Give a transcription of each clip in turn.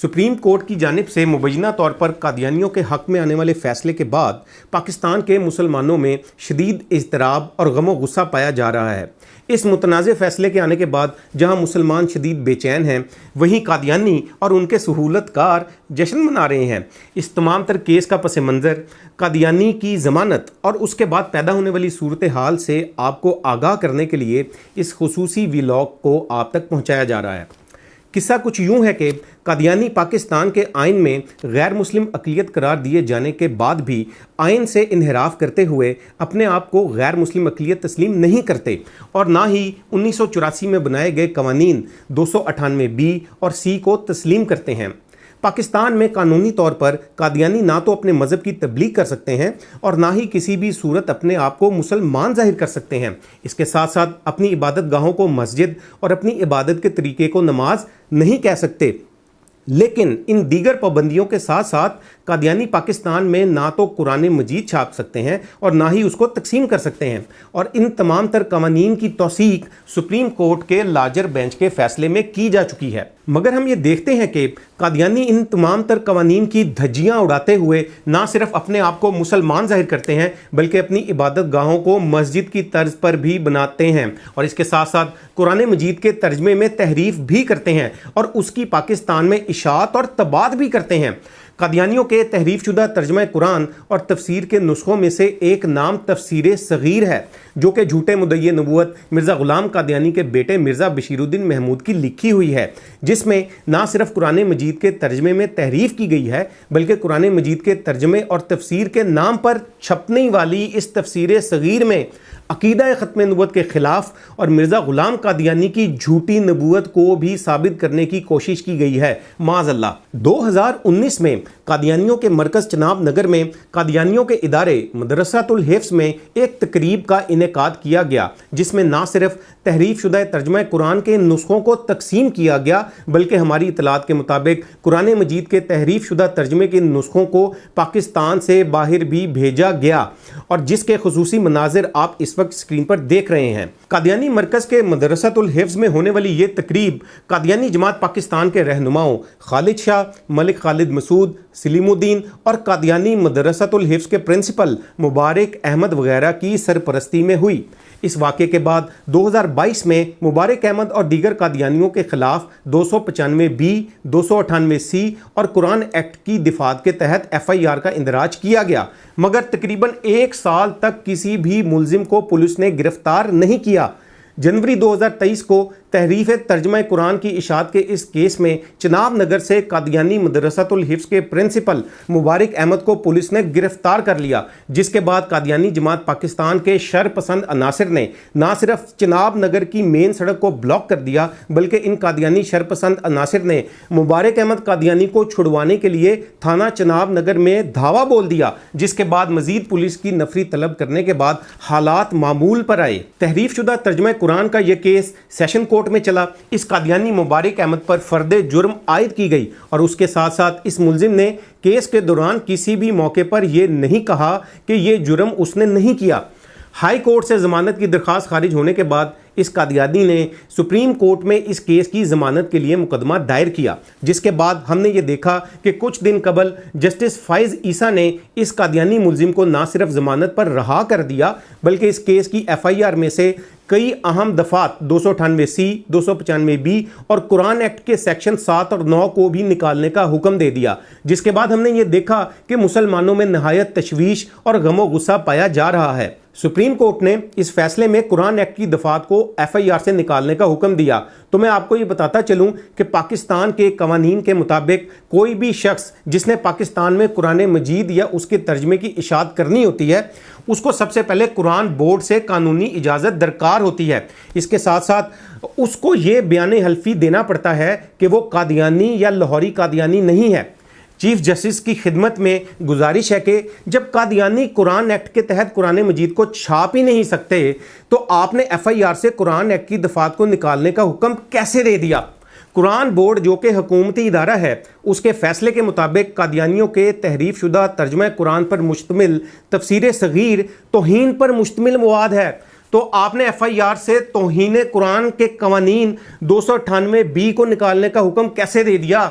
Supreme court की जानिब से मुबैना तौर पर कादियानियों के हक़ में आने वाले फ़ैसले के बाद पाकिस्तान के मुसलमानों में शदीद इज़्तिराब और गम व गुस्सा पाया जा रहा है। इस मुतनाज़ फ़ैसले के आने के बाद जहां मुसलमान शदीद बेचैन हैं, वहीं कादियानी और उनके सहूलतकार जश्न मना रहे हैं। इस तमाम तर केस का पस मंज़र कादियानी की ज़मानत और उसके बाद पैदा होने वाली सूरत हाल से आपको आगाह करने के लिए इस खुसूसी व्लॉग को आप तक पहुँचाया जा रहा है। किस्सा कुछ यूँ है कि कादियानी पाकिस्तान के आइन में गैर मुस्लिम अक़लियत करार दिए जाने के बाद भी आइन से इन्हिराफ करते हुए अपने आप को गैर मुस्लिम अक़लियत तस्लीम नहीं करते और ना ही 1984 में बनाए गए कवानीन 298 बी और सी को तस्लीम करते हैं। पाकिस्तान में कानूनी तौर पर कादियानी ना तो अपने मज़हब की तबलीग कर सकते हैं और ना ही किसी भी सूरत अपने आप को मुसलमान ज़ाहिर कर सकते हैं। इसके साथ साथ अपनी इबादत गाहों को मस्जिद और अपनी इबादत के तरीके को नमाज नहीं कह सकते। लेकिन इन दीगर पाबंदियों के साथ साथ कादियानी पाकिस्तान में ना तो कुरान मजीद छाप सकते हैं और ना ही उसको तकसीम कर सकते हैं और इन तमाम तर कवानीन की तौसीक सुप्रीम कोर्ट के लार्जर बेंच के फैसले में की जा चुकी है। मगर हम ये देखते हैं कि कादियानी इन तमाम तर कवानीन की धज्जियाँ उड़ाते हुए ना सिर्फ अपने आप को मुसलमान जाहिर करते हैं बल्कि अपनी इबादत गाहों को मस्जिद की तर्ज पर भी बनाते हैं और इसके साथ साथ कुरान मजीद के तर्जमे में तहरीफ भी करते हैं और उसकी पाकिस्तान में इशाअत और तबाद भी करते हैं। कादियानियों के तहरीफ शुदा तर्जमा कुरान और तफसीर के नुस्खों में से एक नाम तफसीर सगीर है, जो कि झूठे मुद्दई नबूवत मिर्ज़ा ग़ुलाम कादियानी के बेटे मिर्ज़ा बशीरुद्दीन महमूद की लिखी हुई है, जिसमें ना सिर्फ कुरान मजीद के तर्जमे में तहरीफ की गई है बल्कि कुरान मजीद के तर्जमे और तफसीर के नाम पर छपने वाली इस तफसीर सगीर में अकीदा ख़त्म नबूवत के ख़िलाफ़ और मिर्ज़ा ग़ुलाम कादियानी की झूठी नबूवत को भी साबित करने की कोशिश की गई है। माज़अल्लाह 2019 में कादियानियों के मरकज़ चनाब नगर में कादियानियों के इदारे मदरसातुल हिफ्ज़ में एक तकरीब का इनेकाद किया गया, जिसमें ना सिर्फ तहरीफ शुदा तर्जमा कुरान के नुस्खों को तकसीम किया गया बल्कि हमारी इतलात के मुताबिक कुरान मजीद के तहरीफ शुदा तर्जमे के नुस्खों को पाकिस्तान से बाहर भी भेजा गया और जिसके खुसूसी मनाजिर आप इस वक्त स्क्रीन पर देख रहे हैं। कादियानी मरकज़ के मदरसातुल हिफ्ज़ में होने वाली ये तकरीब कादियानी जमात पाकिस्तान के रहनुमाओं खालिद शाह, मलिक खालिद मसूद, सलीमुद्दीन और कादियानी मदरसातुल हिफ्ज़ के प्रिंसिपल मुबारक अहमद वगैरह की सरपरस्ती में हुई। इस वाक़े के बाद 2022 में मुबारक अहमद और दीगर कादियानियों के ख़िलाफ़ 295 बी, 298 सी और कुरान एक्ट की दिफात के तहत FIR का इंदराज किया गया, मगर तकरीबन 1 साल तक किसी भी मुलजिम को पुलिस ने गिरफ्तार नहीं किया। जनवरी 2023 को तहरीफ तर्जमा कुरान की इशाअत के इस केस में चनाब नगर से कादियानी मदरसातुल हिफ्ज़ के प्रिंसिपल मुबारक अहमद को पुलिस ने गिरफ्तार कर लिया, जिसके बाद कादियानी जमात पाकिस्तान के शर पसंद अनासिर ने ना सिर्फ चनाब नगर की मेन सड़क को ब्लॉक कर दिया बल्कि इन कादियानी शर पसंद अनासिर ने मुबारक अहमद कादियानी को छुड़वाने के लिए थाना चनाब नगर में धावा बोल दिया, जिसके बाद मजीद पुलिस की नफरी तलब करने के बाद हालात मामूल पर आए। तहरीफ शुदा तर्जमा कुरान का यह केस सेशन कोर्ट में चला। इस कादियानी मुबारक अहमद पर फर्दे जुर्म आयद की गई और उसके साथ साथ इस मुलजिम ने केस के दौरान किसी भी मौके पर यह नहीं कहा कि यह जुर्म उसने नहीं किया। हाई कोर्ट से जमानत की दरख्वास्त खारिज होने के बाद इस कादियानी ने सुप्रीम कोर्ट में इस केस की जमानत के लिए मुकदमा दायर किया, जिसके बाद हमने ये देखा कि कुछ दिन कबल जस्टिस फाइज ईसा ने इस कादियानी मुलजिम को ना सिर्फ जमानत पर रहा कर दिया बल्कि इस केस की FIR में से कई अहम दफात 298 सी, 295 बी और कुरान एक्ट के सेक्शन 7 और 9 को भी निकालने का हुक्म दे दिया, जिसके बाद हमने ये देखा कि मुसलमानों में नहायत तशवीश और गमो गुस्सा पाया जा रहा है। सुप्रीम कोर्ट ने इस फैसले में कुरान एक्ट की दफात को FIR से निकालने का हुक्म दिया। तो मैं आपको ये बताता चलूं कि पाकिस्तान के कवानीन के मुताबिक कोई भी शख्स जिसने पाकिस्तान में कुरान मजीद या उसके तर्जमे की इशाअत करनी होती है, उसको सबसे पहले कुरान बोर्ड से कानूनी इजाज़त दरकार होती है। इसके साथ साथ उसको ये बयान हल्फी देना पड़ता है कि वो कादियानी या लाहौरी कादियानी नहीं है। चीफ जस्टिस की खिदमत में गुजारिश है कि जब कादियानी कुरान एक्ट के तहत कुरान मजीद को छाप ही नहीं सकते तो आपने FIR से कुरान एक्ट की दफात को निकालने का हुक्म कैसे दे दिया। कुरान बोर्ड जो कि हुकूमती इदारा है, उसके फैसले के मुताबिक कादियानियों के तहरीफ शुदा तर्जमा कुरान पर मुश्तमिल तफसीर सगीर तौहीन पर मुश्तमिल मवाद है, तो आपने FIR से तौहीन कुरान के कवानीन 298 बी को निकालने का हुक्म कैसे दे दिया।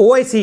OIC